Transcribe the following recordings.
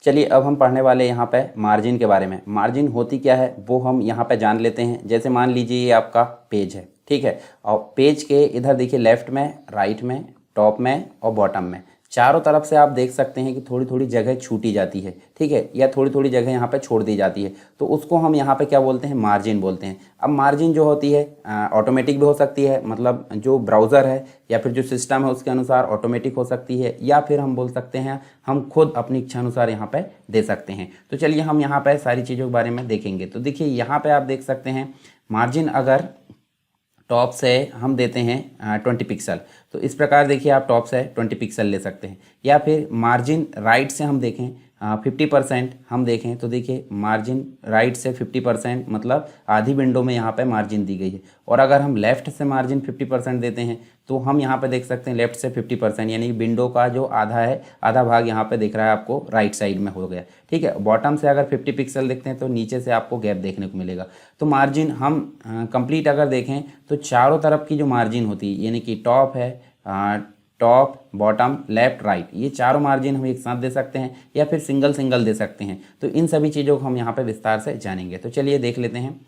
चलिए अब हम पढ़ने वाले यहाँ पे मार्जिन के बारे में। मार्जिन होती क्या है वो हम यहाँ पे जान लेते हैं। जैसे मान लीजिए ये आपका पेज है, ठीक है, और पेज के इधर देखिए लेफ्ट में, राइट में, टॉप में और बॉटम में चारों तरफ से आप देख सकते हैं कि थोड़ी थोड़ी जगह छूटी जाती है, ठीक है, या थोड़ी थोड़ी जगह यहाँ पे छोड़ दी जाती है। तो उसको हम यहाँ पे क्या बोलते हैं, मार्जिन बोलते हैं। अब मार्जिन जो होती है ऑटोमेटिक भी हो सकती है, मतलब जो ब्राउज़र है या फिर जो सिस्टम है उसके अनुसार ऑटोमेटिक हो सकती है, या फिर हम बोल सकते हैं हम खुद अपनी इच्छा अनुसार यहाँ पे दे सकते हैं। तो चलिए हम यहाँ पे सारी चीज़ों के बारे में देखेंगे। तो देखिए यहाँ पे आप देख सकते हैं मार्जिन अगर टॉप से हम देते हैं 20 पिक्सल, तो इस प्रकार देखिए आप टॉप से 20 पिक्सल ले सकते हैं। या फिर मार्जिन राइट से हम देखें 50% हम देखें तो देखिए मार्जिन राइट से 50% मतलब आधी विंडो में यहाँ पे मार्जिन दी गई है। और अगर हम लेफ़्ट से मार्जिन 50% देते हैं तो हम यहाँ पे देख सकते हैं लेफ़्ट से 50%, यानी विंडो का जो आधा है, आधा भाग यहाँ पे दिख रहा है आपको राइट साइड में हो गया, ठीक है। बॉटम से अगर 50 पिक्सल देखते हैं तो नीचे से आपको गैप देखने को मिलेगा। तो मार्जिन हम कंप्लीट अगर देखें तो चारों तरफ की जो मार्जिन होती है, यानी कि टॉप है, टॉप, बॉटम, लेफ्ट, राइट, ये चारों मार्जिन हम एक साथ दे सकते हैं या फिर सिंगल सिंगल दे सकते हैं। तो इन सभी चीज़ों को हम यहाँ पे विस्तार से जानेंगे। तो चलिए देख लेते हैं।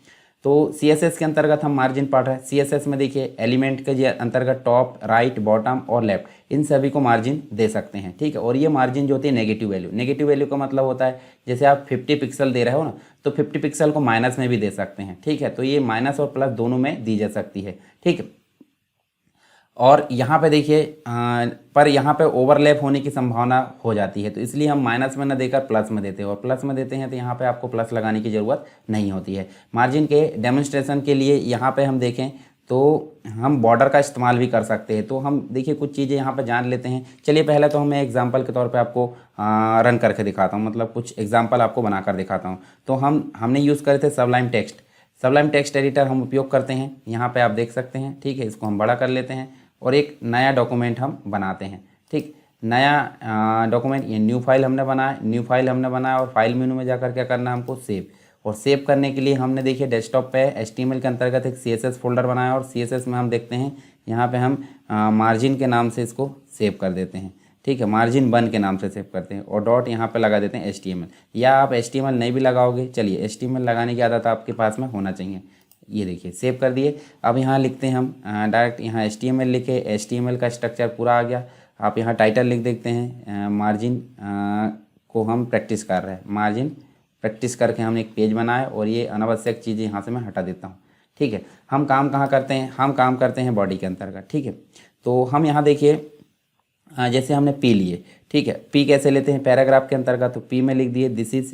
तो CSS के अंतर्गत हम मार्जिन पढ़ रहे हैं। CSS में देखिए एलिमेंट के अंतर्गत टॉप, राइट, बॉटम और लेफ्ट इन सभी को मार्जिन दे सकते हैं, ठीक है। और ये मार्जिन जो होती है नेगेटिव वैल्यू का मतलब होता है जैसे आप 50 पिक्सल दे रहे हो ना, तो 50 पिक्सल को माइनस में भी दे सकते हैं, ठीक है। तो ये माइनस और प्लस दोनों में दी जा सकती है, ठीक है। और यहाँ पे देखिए पर यहाँ पे ओवरलैप होने की संभावना हो जाती है, तो इसलिए हम माइनस में न देकर प्लस में देते हैं। और प्लस में देते हैं तो यहाँ पे आपको प्लस लगाने की ज़रूरत नहीं होती है। मार्जिन के डेमोन्स्ट्रेशन के लिए यहाँ पे हम देखें तो हम बॉर्डर का इस्तेमाल भी कर सकते हैं। तो हम देखिए कुछ चीज़ें यहाँ पर जान लेते हैं। चलिए पहले तो मैं एग्जाम्पल के तौर पर आपको रन करके दिखाता हूँ, मतलब कुछ एग्जाम्पल आपको बना कर दिखाता हूँ। तो हमने यूज़ करे थे सबलाइम टेक्स्ट एडिटर हम उपयोग करते हैं। यहाँ पर आप देख सकते हैं, ठीक है। इसको हम बड़ा कर लेते हैं और एक नया डॉक्यूमेंट हम बनाते हैं, ठीक। नया डॉक्यूमेंट, ये न्यू फाइल हमने बनाया और फाइल मेनू में जाकर क्या करना है हमको, सेव। और सेव करने के लिए हमने देखिए डेस्कटॉप पे HTML के अंतर्गत एक CSS फोल्डर बनाया और CSS में हम देखते हैं यहाँ पे हम मार्जिन के नाम से इसको सेव कर देते हैं, ठीक है। मार्जिन 1 के नाम से सेव करते हैं और डॉट यहाँ पे लगा देते हैं HTML, या आप HTML नहीं भी लगाओगे, चलिए HTML लगाने की आदत आपके पास में होना चाहिए। ये देखिए सेव कर दिए। अब यहाँ लिखते हैं हम डायरेक्ट यहाँ HTML लिखे, HTML का स्ट्रक्चर पूरा आ गया। आप यहाँ टाइटल लिख देखते हैं मार्जिन को हम प्रैक्टिस कर रहे हैं, मार्जिन प्रैक्टिस करके हम एक पेज बनाए और ये अनावश्यक चीज़ें यहाँ से मैं हटा देता हूँ, ठीक है। हम काम कहाँ करते हैं, हम काम करते हैं बॉडी के अंतर्गत, ठीक है। तो हम यहाँ देखिए जैसे हमने पी लिए, ठीक है। पी कैसे लेते हैं, पैराग्राफ के अंतर्गत। तो पी में लिख दिए दिस इज़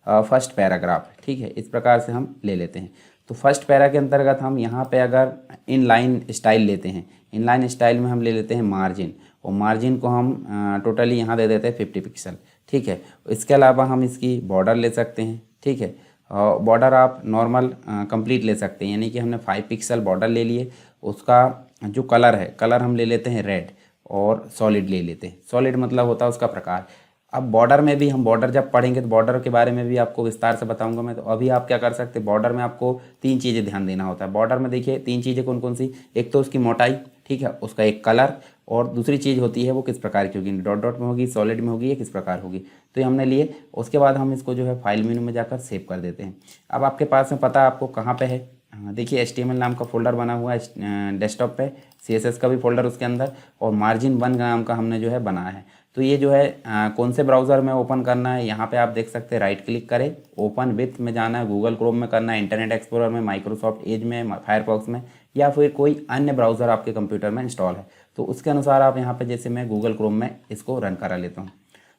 फर्स्ट पैराग्राफ, ठीक है। इस प्रकार से हम ले लेते हैं। तो फर्स्ट पैरा के अंतर्गत हम यहाँ पे अगर इनलाइन स्टाइल लेते हैं, इनलाइन स्टाइल में हम ले लेते हैं मार्जिन, और मार्जिन को हम टोटली यहाँ दे देते हैं 50 पिक्सल, ठीक है। इसके अलावा हम इसकी बॉर्डर ले सकते हैं, ठीक है। बॉर्डर आप नॉर्मल कंप्लीट ले सकते हैं, यानी कि हमने 5 पिक्सल बॉर्डर ले लिए। उसका जो कलर है, कलर हम ले लेते हैं रेड, और सॉलिड ले लेते हैं। सॉलिड मतलब होता है उसका प्रकार। अब बॉर्डर में भी हम बॉर्डर जब पढ़ेंगे तो बॉर्डर के बारे में भी आपको विस्तार से बताऊंगा मैं। तो अभी आप क्या कर सकते हैं, बॉर्डर में आपको 3 चीज़ें ध्यान देना होता है। बॉर्डर में देखिए 3 चीज़ें कौन कौन सी, एक तो उसकी मोटाई, ठीक है, उसका एक कलर, और दूसरी चीज़ होती है वो किस प्रकार की होगी, डॉट डॉट में होगी, सॉलिड में होगी, या किस प्रकार होगी। तो ये हमने लिए। उसके बाद हम इसको जो है फाइल मेनू में जाकर सेव कर देते हैं। अब आपके पास में पता आपको कहाँ पर है, देखिए HTML नाम का फोल्डर बना हुआ है डेस्कटॉप पे, CSS का भी फोल्डर उसके अंदर, और मार्जिन 1 नाम का हमने जो है बनाया है। तो ये जो है कौन से ब्राउज़र में ओपन करना है, यहाँ पे आप देख सकते हैं, राइट क्लिक करें, ओपन विथ में जाना है, गूगल क्रोम में करना है, इंटरनेट एक्सप्लोरर में, माइक्रोसॉफ्ट एज में, फायरफॉक्स में, या फिर कोई अन्य ब्राउज़र आपके कंप्यूटर में इंस्टॉल है। तो उसके अनुसार आप यहाँ पे, जैसे मैं गूगल क्रोम में इसको रन करा लेता हूँ।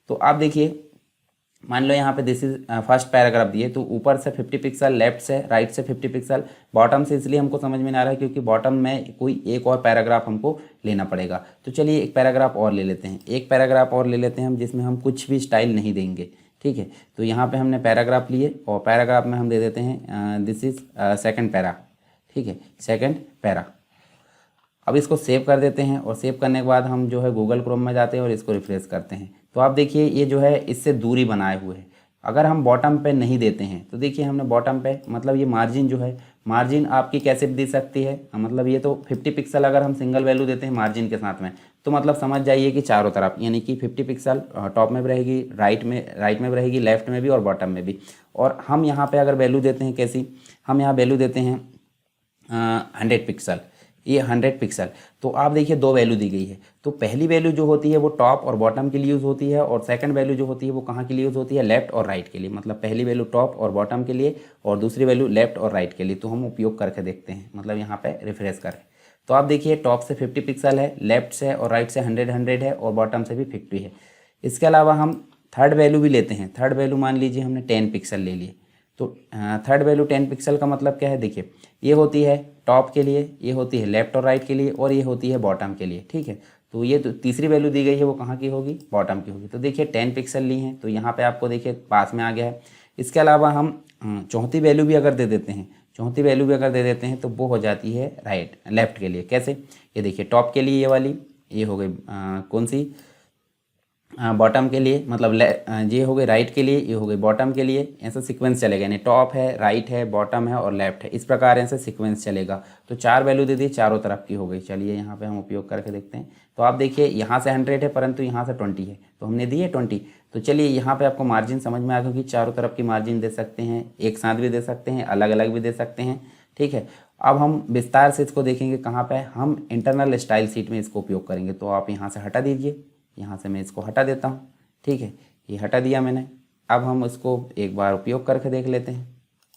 तो आप देखिए मान लो यहाँ पे दिस इज फर्स्ट पैराग्राफ दिए, तो ऊपर से 50 पिक्सल, लेफ्ट से राइट से 50 पिक्सल, बॉटम से इसलिए हमको समझ में नहीं आ रहा है क्योंकि बॉटम में कोई एक और पैराग्राफ हमको लेना पड़ेगा। तो चलिए एक पैराग्राफ और ले लेते हैं, एक पैराग्राफ और ले लेते हैं हम, जिसमें हम कुछ भी स्टाइल नहीं देंगे, ठीक है। तो यहाँ पे हमने पैराग्राफ लिए और पैराग्राफ में हम दे देते हैं दिस इज सेकंड पैरा, ठीक है, सेकंड पैरा। अब इसको सेव कर देते हैं और सेव करने के बाद हम जो है गूगल क्रोम में जाते हैं और इसको रिफ्रेश करते हैं। तो आप देखिए ये जो है इससे दूरी बनाए हुए है, अगर हम बॉटम पे नहीं देते हैं तो देखिए हमने बॉटम पे मतलब ये मार्जिन जो है, मार्जिन आपकी कैसे दी सकती है, मतलब ये तो 50 पिक्सल अगर हम सिंगल वैल्यू देते हैं मार्जिन के साथ में, तो मतलब समझ जाइए कि चारों तरफ यानी कि 50 पिक्सल टॉप में भी रहेगी, राइट में भी रहेगी, लेफ्ट में भी और बॉटम में भी। और हम यहाँ पे अगर वैल्यू देते हैं कैसी, हम यहाँ वैल्यू देते हैं 100 पिक्सल, ये 100 पिक्सल। तो आप देखिए दो वैल्यू दी गई है, तो पहली वैल्यू जो होती है वो टॉप और बॉटम के लिए यूज़ होती है, और सेकंड वैल्यू जो होती है वो कहाँ के लिए यूज़ होती है, लेफ्ट और राइट के लिए। मतलब पहली वैल्यू टॉप और बॉटम के लिए और दूसरी वैल्यू लेफ्ट और राइट के लिए। तो हम उपयोग करके देखते हैं, मतलब यहाँ पे रिफ्रेश करें तो आप देखिए टॉप से 50 पिक्सल है, लेफ्ट से और राइट से 100 है, और बॉटम से भी 50 है। इसके अलावा हम थर्ड वैल्यू भी लेते हैं। थर्ड वैल्यू मान लीजिए हमने 10 पिक्सल ले लिए, तो थर्ड वैल्यू 10 पिक्सल का मतलब क्या है, देखिए ये होती है टॉप के लिए, ये होती है लेफ्ट और राइट के लिए, और ये होती है बॉटम के लिए। ठीक है, तो ये तो तीसरी वैल्यू दी गई है वो कहाँ की होगी, बॉटम की होगी। तो देखिए 10 पिक्सल ली हैं, तो यहाँ पे आपको देखिए पास में आ गया है। इसके अलावा हम चौथी वैल्यू भी अगर दे देते हैं, चौथी वैल्यू भी अगर दे देते हैं तो वो हो जाती है राइट लेफ्ट के लिए। कैसे, ये देखिए टॉप के लिए ये वाली, ये हो गई कौन सी, बॉटम के लिए, मतलब ये हो गई राइट के लिए, ये हो गई बॉटम के लिए। ऐसा सीक्वेंस चलेगा, यानी टॉप है, राइट है, बॉटम है और लेफ्ट है, इस प्रकार ऐसे सीक्वेंस चलेगा। तो चार वैल्यू दे दी, चारों तरफ की हो गई। चलिए यहाँ पे हम उपयोग करके देखते हैं। तो आप देखिए यहाँ से 100 है परंतु यहाँ से 20 है, तो हमने दी है 20। तो चलिए यहाँ पे आपको मार्जिन समझ में आ गया कि चारों तरफ की मार्जिन दे सकते हैं, एक साथ भी दे सकते हैं, अलग अलग भी दे सकते हैं। ठीक है, अब हम विस्तार से इसको देखेंगे कहाँ पे, हम इंटरनल स्टाइल शीट में इसको उपयोग करेंगे। तो आप यहाँ से हटा दीजिए, यहाँ से मैं इसको हटा देता हूँ। ठीक है, ये हटा दिया मैंने। अब हम इसको एक बार उपयोग करके देख लेते हैं।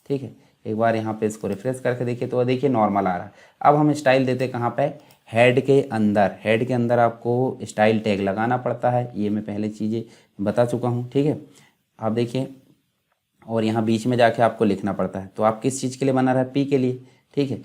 ठीक है, एक बार यहाँ पे इसको रिफ्रेश करके देखिए, तो देखिए नॉर्मल आ रहा है। अब हम स्टाइल देते कहाँ पे, हेड के अंदर। हेड के अंदर आपको स्टाइल टैग लगाना पड़ता है, ये मैं पहले चीज़ें बता चुका हूँ। ठीक है, आप देखिए, और यहाँ बीच में जाके आपको लिखना पड़ता है। तो आप किस चीज़ के लिए बना रहा है, पी के लिए। ठीक है,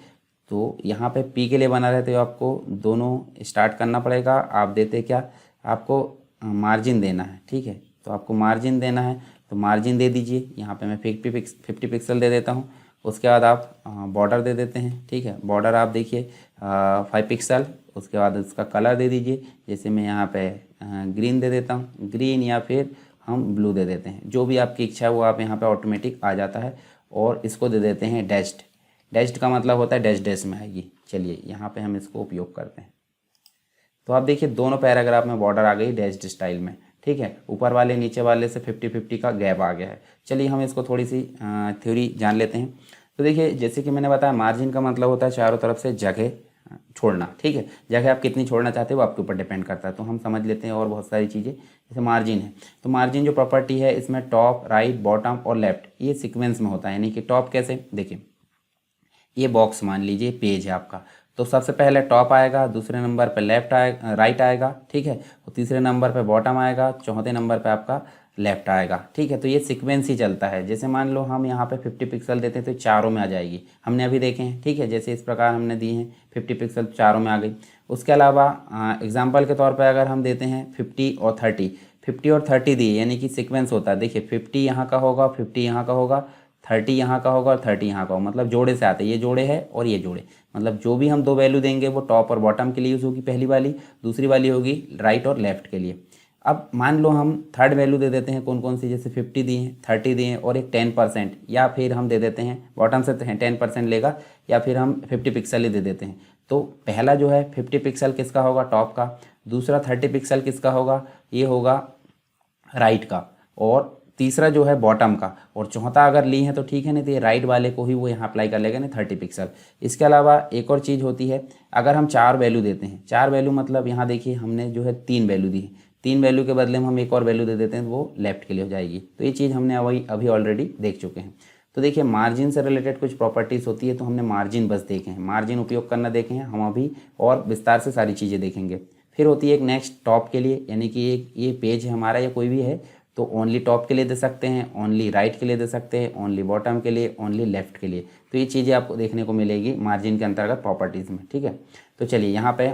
तो यहाँ पे पी के लिए बना रहे तो आपको दोनों स्टार्ट करना पड़ेगा। आप देते क्या, आपको मार्जिन देना है। ठीक है, तो आपको मार्जिन देना है, तो मार्जिन दे दीजिए। यहाँ पे मैं 50 पिक्सल दे देता हूँ। उसके बाद आप बॉर्डर दे देते हैं। ठीक है, बॉर्डर आप देखिए 5 पिक्सल। उसके बाद उसका कलर दे दीजिए, जैसे मैं यहाँ पे ग्रीन दे देता हूँ, ग्रीन, या फिर हम ब्लू दे देते हैं, जो भी आपकी इच्छा है वो आप यहाँ पे ऑटोमेटिक आ जाता है। और इसको दे देते हैं डैश्ड। डैश्ड का मतलब होता है डैश डैश में आएगी। चलिए यहाँ पे हम इसको उपयोग करते हैं। तो आप देखिए दोनों पैराग्राफ में बॉर्डर आ गई डैश्ड स्टाइल में। ठीक है, ऊपर वाले नीचे वाले से 50-50 का गैप आ गया है। चलिए हम इसको थोड़ी सी थ्योरी जान लेते हैं। तो देखिए जैसे कि मैंने बताया, मार्जिन का मतलब होता है चारों तरफ से जगह छोड़ना। ठीक है, जगह आप कितनी छोड़ना चाहते हो वो आपके ऊपर डिपेंड करता है। तो हम समझ लेते हैं और बहुत सारी चीज़ें। जैसे मार्जिन है, तो मार्जिन जो प्रॉपर्टी है इसमें टॉप, राइट, बॉटम और लेफ्ट ये सीक्वेंस में होता है। यानी कि टॉप कैसे, देखिए ये बॉक्स मान लीजिए पेज है आपका, तो सबसे पहले टॉप आएगा, दूसरे नंबर पे लेफ्ट आएगा, राइट आएगा। ठीक है, और तीसरे नंबर पे बॉटम आएगा, चौथे नंबर पे आपका लेफ्ट आएगा। ठीक है, तो ये सीक्वेंस ही चलता है। जैसे मान लो हम यहाँ पे 50 पिक्सल देते हैं तो चारों में आ जाएगी, हमने अभी देखे हैं। ठीक है, जैसे इस प्रकार हमने दिए हैं 50 पिक्सल चारों में आ गई। उसके अलावा एग्जाम्पल के तौर पर अगर हम देते हैं 50 और 30, 50 और 30 दिए, यानी कि सीक्वेंस होता है। देखिए 50 यहाँ का होगा, 50 यहाँ का होगा, 30 यहाँ का होगा और 30 यहाँ का होगा, मतलब जोड़े से आते हैं। ये जोड़े है और ये जोड़े, मतलब जो भी हम दो वैल्यू देंगे वो टॉप और बॉटम के लिए यूज़ होगी पहली वाली, दूसरी वाली होगी राइट और लेफ्ट के लिए। अब मान लो हम थर्ड वैल्यू दे देते हैं, कौन कौन सी, जैसे 50 दिए हैं, 30 दिए हैं और एक 10%, या फिर हम दे देते हैं बॉटम से 10% लेगा, या फिर हम 50 पिक्सल ही दे देते हैं। तो पहला जो है 50 पिक्सल किसका होगा, टॉप का। दूसरा 30 पिक्सल किसका होगा, ये होगा राइट का। और तीसरा जो है बॉटम का। और चौथा अगर ली है तो ठीक है, नहीं तो ये राइट वाले को ही वो यहाँ अप्लाई कर लेगा, नहीं 30 पिक्सल। इसके अलावा एक और चीज़ होती है, अगर हम चार वैल्यू देते हैं, चार वैल्यू मतलब यहाँ देखिए हमने जो है 3 वैल्यू दी है, 3 वैल्यू के बदले में हम एक और वैल्यू दे देते हैं, वो लेफ्ट के लिए हो जाएगी। तो ये चीज़ हमने अभी ऑलरेडी देख चुके हैं। तो देखिए मार्जिन से रिलेटेड कुछ प्रॉपर्टीज़ होती है, तो हमने मार्जिन बस देखे हैं, मार्जिन उपयोग करना देखे हैं। हम अभी और विस्तार से सारी चीज़ें देखेंगे। फिर होती है एक नेक्स्ट टॉप के लिए, यानी कि एक ये पेज है हमारा या कोई भी है, तो ओनली टॉप के लिए दे सकते हैं, ओनली राइट के लिए दे सकते हैं, ओनली बॉटम के लिए, ओनली लेफ्ट के लिए। तो ये चीज़ें आपको देखने को मिलेगी मार्जिन के अंतर्गत प्रॉपर्टीज़ में। ठीक है, तो चलिए यहाँ पे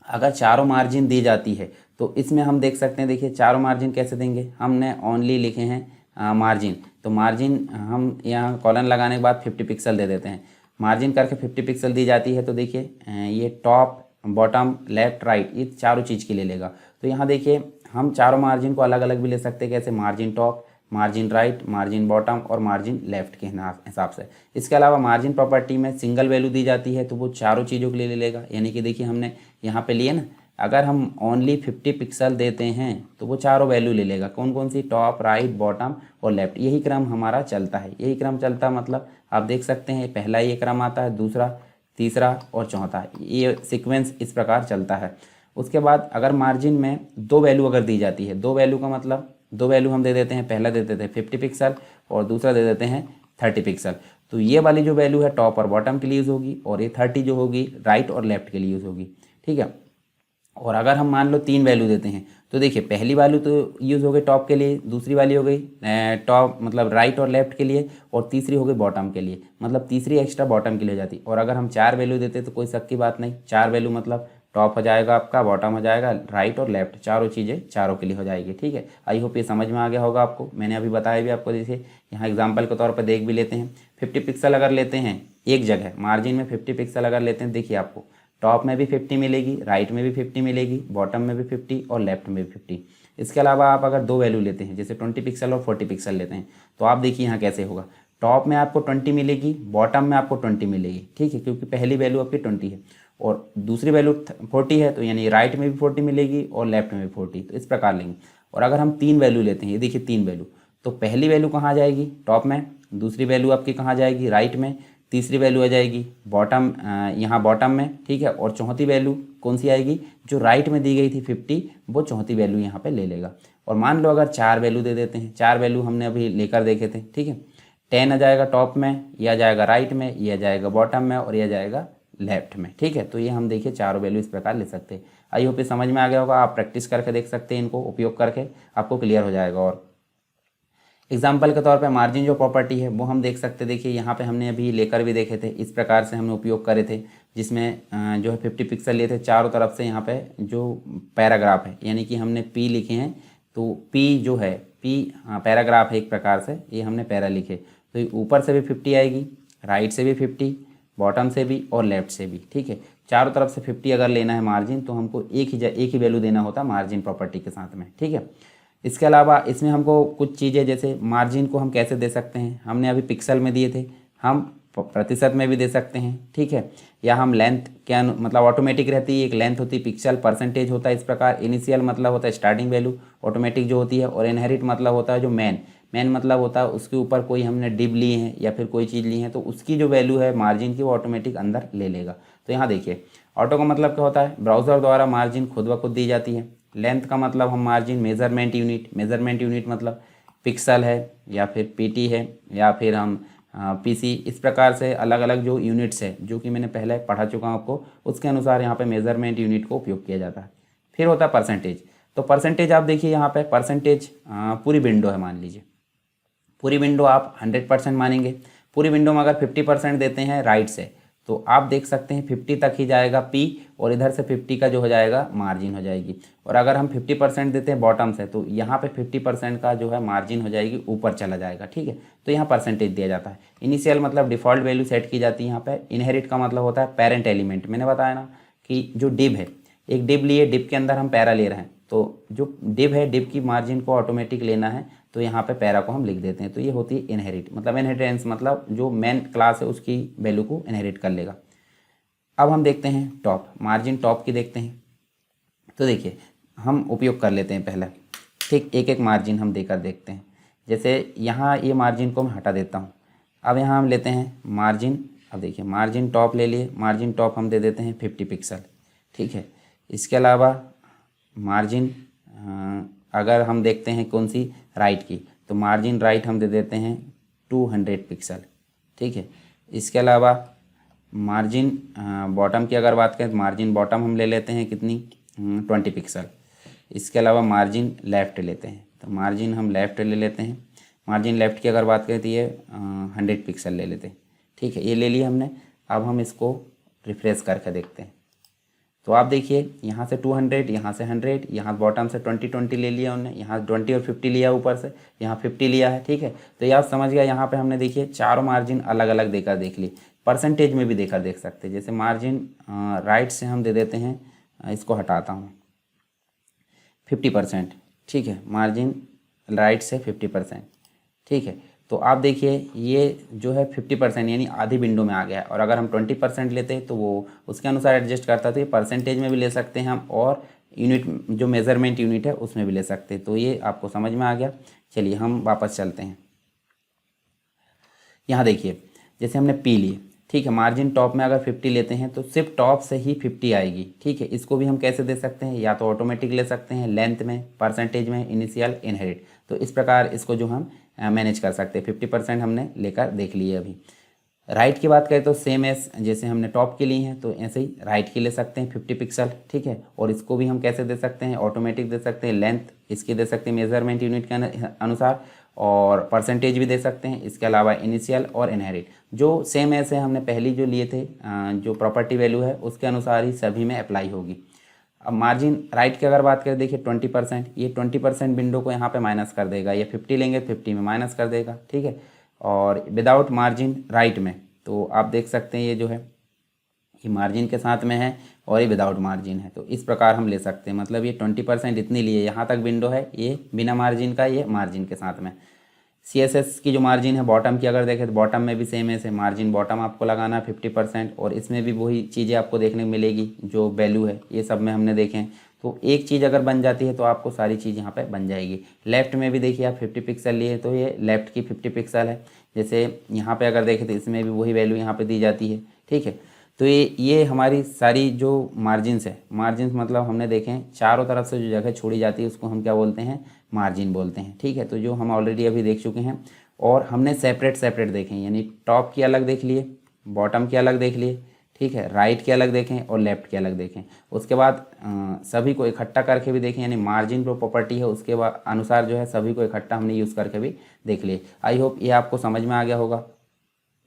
अगर चारों मार्जिन दी जाती है तो इसमें हम देख सकते हैं। देखिए चारों मार्जिन कैसे देंगे, हमने ओनली लिखे हैं मार्जिन, तो मार्जिन हम यहाँ कॉलन लगाने के बाद 50 पिक्सल दे देते हैं। मार्जिन करके 50 पिक्सल दी जाती है, तो देखिए ये टॉप, बॉटम, लेफ्ट, राइट, ये चारों चीज़ के लिए लेगा। तो यहाँ देखिए हम चारों मार्जिन को अलग अलग भी ले सकते हैं, कैसे margin top, margin right, margin bottom और मार्जिन लेफ्ट के हिसाब से। इसके अलावा मार्जिन प्रॉपर्टी में सिंगल वैल्यू दी जाती है तो वो चारों चीज़ों के लिए ले लेगा। यानी कि देखिए हमने यहाँ पे लिए ना, अगर हम ओनली 50 पिक्सल देते हैं तो वो चारों वैल्यू ले लेगा। कौन कौन सी? टॉप, राइट, बॉटम और लेफ्ट। यही क्रम हमारा चलता है, यही क्रम चलता मतलब आप देख सकते हैं पहला ये क्रम आता है, दूसरा, तीसरा और चौथा, ये सीक्वेंस इस प्रकार चलता है। उसके बाद अगर मार्जिन में दो वैल्यू अगर दी जाती है, दो वैल्यू का मतलब दो वैल्यू हम दे देते हैं, पहला दे देते हैं 50 पिक्सल और दूसरा दे देते हैं 30 पिक्सल। तो ये वाली जो वैल्यू है टॉप और बॉटम के लिए यूज़ होगी और ये 30 जो होगी राइट और लेफ्ट के लिए यूज़ होगी। ठीक है। और अगर हम मान लो तीन वैल्यू देते हैं तो देखिए पहली वैल्यू तो यूज़ हो गई टॉप के लिए, दूसरी वाली हो गई टॉप मतलब राइट और लेफ्ट के लिए, और तीसरी हो गई बॉटम के लिए, मतलब तीसरी एक्स्ट्रा बॉटम के लिए हो जाती। और अगर हम चार वैल्यू देते तो कोई शक की बात नहीं, चार वैल्यू मतलब टॉप हो जाएगा आपका, बॉटम हो जाएगा, राइट और लेफ्ट, चारों चीज़ें चारों के लिए हो जाएगी। ठीक है। आई होप ये समझ में आ गया होगा आपको। मैंने अभी बताया भी आपको, जैसे यहाँ एग्जाम्पल के तौर पर देख भी लेते हैं। 50 पिक्सल अगर लेते हैं एक जगह मार्जिन में, 50 पिक्सल अगर लेते हैं, देखिए आपको टॉप में भी 50 मिलेगी, राइट में भी 50 मिलेगी, बॉटम में भी 50 और लेफ्ट में भी 50। इसके अलावा आप अगर दो वैल्यू लेते हैं जैसे 20 पिक्सल और 40 पिक्सल लेते हैं तो आप देखिए यहाँ कैसे होगा, टॉप में आपको 20 मिलेगी, बॉटम में आपको 20 मिलेगी। ठीक है, क्योंकि पहली वैल्यू आपकी 20 है और दूसरी वैल्यू 40 है, तो यानी राइट में भी 40 मिलेगी और लेफ्ट में भी 40, तो इस प्रकार लेंगे। और अगर हम तीन वैल्यू लेते हैं, ये देखिए तीन वैल्यू, तो पहली वैल्यू कहाँ जाएगी? टॉप में, दूसरी वैल्यू आपकी कहाँ जाएगी? राइट में, तीसरी वैल्यू आ जाएगी बॉटम, यहाँ बॉटम में। ठीक है। और चौथी वैल्यू कौन सी आएगी? जो राइट में दी गई थी 50, वो चौथी वैल्यू यहाँ पे ले लेगा। और मान लो अगर चार वैल्यू दे देते हैं, चार वैल्यू हमने अभी लेकर देखे थे। ठीक है। 10 आ जाएगा टॉप में, यह आ जाएगा राइट में, यह आ जाएगा बॉटम में और यह आ जाएगा लेफ्ट में। ठीक है। तो ये हम देखिए चारों वैल्यू इस प्रकार ले सकते हैं। आई होप ये समझ में आ गया होगा। आप प्रैक्टिस करके देख सकते हैं, इनको उपयोग करके आपको क्लियर हो जाएगा। और एग्जाम्पल के तौर पे मार्जिन जो प्रॉपर्टी है वो हम देख सकते हैं। देखिए यहाँ पे हमने अभी लेकर भी देखे थे, इस प्रकार से हमने उपयोग करे थे, जिसमें जो है 50 पिक्सल लिए थे, चारों तरफ से यहाँ पे जो पैराग्राफ है यानी कि हमने पी लिखे हैं, तो पी जो है पी पैराग्राफ है एक प्रकार से, ये हमने पैरा लिखे, तो ऊपर से भी 50 आएगी, राइट से भी 50, बॉटम से भी और लेफ्ट से भी। ठीक है। चारों तरफ से 50 अगर लेना है मार्जिन तो हमको एक ही वैल्यू देना होता मार्जिन प्रॉपर्टी के साथ में। ठीक है। इसके अलावा इसमें हमको कुछ चीज़ें, जैसे मार्जिन को हम कैसे दे सकते हैं, हमने अभी पिक्सल में दिए थे, हम प्रतिशत में भी दे सकते हैं। ठीक है। या हम लेंथ क्या मतलब ऑटोमेटिक रहती है, एक लेंथ होती है पिक्सल, परसेंटेज होता है। इस प्रकार इनिशियल मतलब होता है स्टार्टिंग वैल्यू ऑटोमेटिक जो होती है, और इनहेरिट मतलब होता है जो मेन मतलब होता है उसके ऊपर कोई हमने डिब लिए हैं या फिर कोई चीज़ ली है तो उसकी जो वैल्यू है मार्जिन की वो ऑटोमेटिक अंदर ले लेगा। तो यहाँ देखिए ऑटो का मतलब क्या होता है, ब्राउज़र द्वारा मार्जिन खुद ब खुद दी जाती है। लेंथ का मतलब हम मार्जिन मेज़रमेंट यूनिट मतलब पिक्सल है या फिर पीटी है या फिर हम पीसी, इस प्रकार से अलग अलग जो यूनिट्स है जो कि मैंने पहले पढ़ा चुका हूँ आपको, उसके अनुसार यहाँ पे मेज़रमेंट यूनिट को उपयोग किया जाता है। फिर होता है परसेंटेज। तो परसेंटेज आप देखिए यहाँ पे परसेंटेज पूरी विंडो है, मान लीजिए पूरी विंडो आप 100% मानेंगे। पूरी विंडो में अगर 50% देते हैं राइट से तो आप देख सकते हैं 50 तक ही जाएगा पी, और इधर से 50 का जो हो जाएगा मार्जिन हो जाएगी। और अगर हम 50% देते हैं बॉटम से तो यहाँ पे 50% का जो है मार्जिन हो जाएगी, ऊपर चला जाएगा। ठीक है। तो यहाँ परसेंटेज दिया जाता है। इनिशियल मतलब डिफ़ॉल्ट वैल्यू सेट की जाती है यहाँ पे। इनहेरिट का मतलब होता है पेरेंट एलिमेंट। मैंने बताया ना कि जो डिब है, एक डिब लिए, डिब के अंदर हम पैरा ले रहे हैं, तो जो डिब है डिब की मार्जिन को ऑटोमेटिक लेना है, तो यहाँ पे पैरा को हम लिख देते हैं। तो ये होती है इनहेरिट, मतलब इनहेरिटेंस मतलब जो मेन क्लास है उसकी वैल्यू को इनहेरिट कर लेगा। अब हम देखते हैं टॉप, मार्जिन टॉप की देखते हैं। तो देखिए हम उपयोग कर लेते हैं पहले, ठीक एक एक मार्जिन हम देकर देखते हैं। जैसे यहाँ ये मार्जिन को मैं हटा देता हूँ। अब यहाँ हम लेते हैं मार्जिन, अब देखिए मार्जिन टॉप ले लिए, मार्जिन टॉप हम दे देते हैं 50 पिक्सल। ठीक है। इसके अलावा मार्जिन अगर हम देखते हैं कौन सी, राइट की, तो मार्जिन राइट हम दे देते हैं 200 पिक्सल। ठीक है। इसके अलावा मार्जिन बॉटम की अगर बात करें तो मार्जिन बॉटम हम ले लेते हैं कितनी, 20 पिक्सल। इसके अलावा मार्जिन लेफ़्ट लेते हैं, तो मार्जिन हम लेफ़्ट ले लेते हैं। मार्जिन लेफ़्ट की अगर बात करें तो ये 100 पिक्सल ले लेते हैं। ठीक है, ये ले लिया हमने। अब हम इसको रिफ्रेश करके देखते हैं। तो आप देखिए यहाँ से 200, यहाँ से 100, यहाँ बॉटम से 20 ले लिया उन्होंने, यहाँ 20 और 50 लिया, ऊपर से यहाँ 50 लिया है। ठीक है। तो ये आप समझ गया। यहाँ पे हमने देखिए चारों मार्जिन अलग अलग देकर देख ली। परसेंटेज में भी देकर देख सकते हैं। जैसे मार्जिन राइट से हम दे देते हैं, इसको हटाता हूँ, 50%। ठीक है, मार्जिन राइट से 50%। ठीक है। तो आप देखिए ये जो है 50% यानी आधी विंडो में आ गया है, और अगर हम 20% लेते हैं तो वो उसके अनुसार एडजस्ट करता है। तो ये परसेंटेज में भी ले सकते हैं हम, और यूनिट जो मेज़रमेंट यूनिट है उसमें भी ले सकते हैं। तो ये आपको समझ में आ गया। चलिए हम वापस चलते हैं। यहाँ देखिए जैसे हमने पी लिए, ठीक है, मार्जिन टॉप में अगर 50 लेते हैं तो सिर्फ टॉप से ही 50 आएगी, ठीक है। इसको भी हम कैसे दे सकते हैं, या तो ऑटोमेटिक ले सकते हैं, लेंथ में, परसेंटेज में, इनिशियल, इनहेरिट। तो इस प्रकार इसको जो हम मैनेज कर सकते हैं। 50% हमने लेकर देख लिए अभी। राइट की बात करें तो सेम एस जैसे हमने टॉप की ली हैं तो ऐसे ही राइट की ले सकते हैं 50 पिक्सल, ठीक है। और इसको भी हम कैसे दे सकते हैं, ऑटोमेटिक दे सकते हैं, लेंथ इसकी दे सकते हैं मेजरमेंट यूनिट के अनुसार, और परसेंटेज भी दे सकते हैं। इसके अलावा इनिशियल और इनहेरिट जो सेम एस है हमने पहली जो लिए थे, जो प्रॉपर्टी वैल्यू है उसके अनुसार ही सभी में अप्लाई होगी। अब मार्जिन राइट की अगर बात करें, देखिए 20%, ये 20% विंडो को यहाँ पे माइनस कर देगा। ये 50 लेंगे 50 में माइनस कर देगा, ठीक है। और विदाउट मार्जिन राइट में तो आप देख सकते हैं ये जो है ये मार्जिन के साथ में है, और ये विदाउट मार्जिन है। तो इस प्रकार हम ले सकते हैं, मतलब ये 20% इतनी लिए, यहाँ तक विंडो है, ये बिना मार्जिन का, ये मार्जिन के साथ में। CSS की जो मार्जिन है बॉटम की अगर देखें तो बॉटम में भी सेम है, मार्जिन बॉटम आपको लगाना है 50%, और इसमें भी वही चीज़ें आपको देखने को मिलेगी जो वैल्यू है, ये सब में हमने देखें। तो एक चीज़ अगर बन जाती है तो आपको सारी चीज़ यहाँ पे बन जाएगी। लेफ़्ट में भी देखिए आप 50 पिक्सल लिए तो ये लेफ़्ट की 50 पिक्सल है। जैसे यहाँ पे अगर देखें तो इसमें भी वही वैल्यू यहाँ पे दी जाती है, ठीक है। तो ये हमारी सारी जो मार्जिन्स है, मार्जिन्स मतलब हमने देखें चारों तरफ से जो जगह छोड़ी जाती है उसको हम क्या बोलते हैं, मार्जिन बोलते हैं, ठीक है। तो जो हम ऑलरेडी अभी देख चुके हैं, और हमने सेपरेट सेपरेट देखे, यानी टॉप की अलग देख लिए, बॉटम की अलग देख लिए, ठीक है, राइट के अलग देखें और लेफ़्ट के अलग देखें। उसके बाद सभी को इकट्ठा करके भी देखें, यानी मार्जिन जो प्रॉपर्टी है उसके बाद अनुसार जो है सभी को इकट्ठा हमने यूज़ करके भी देख लिए। आई होप ये आपको समझ में आ गया होगा।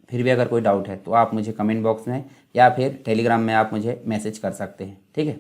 फिर भी अगर कोई डाउट है तो आप मुझे कमेंट बॉक्स में या फिर टेलीग्राम में आप मुझे मैसेज कर सकते हैं, ठीक है।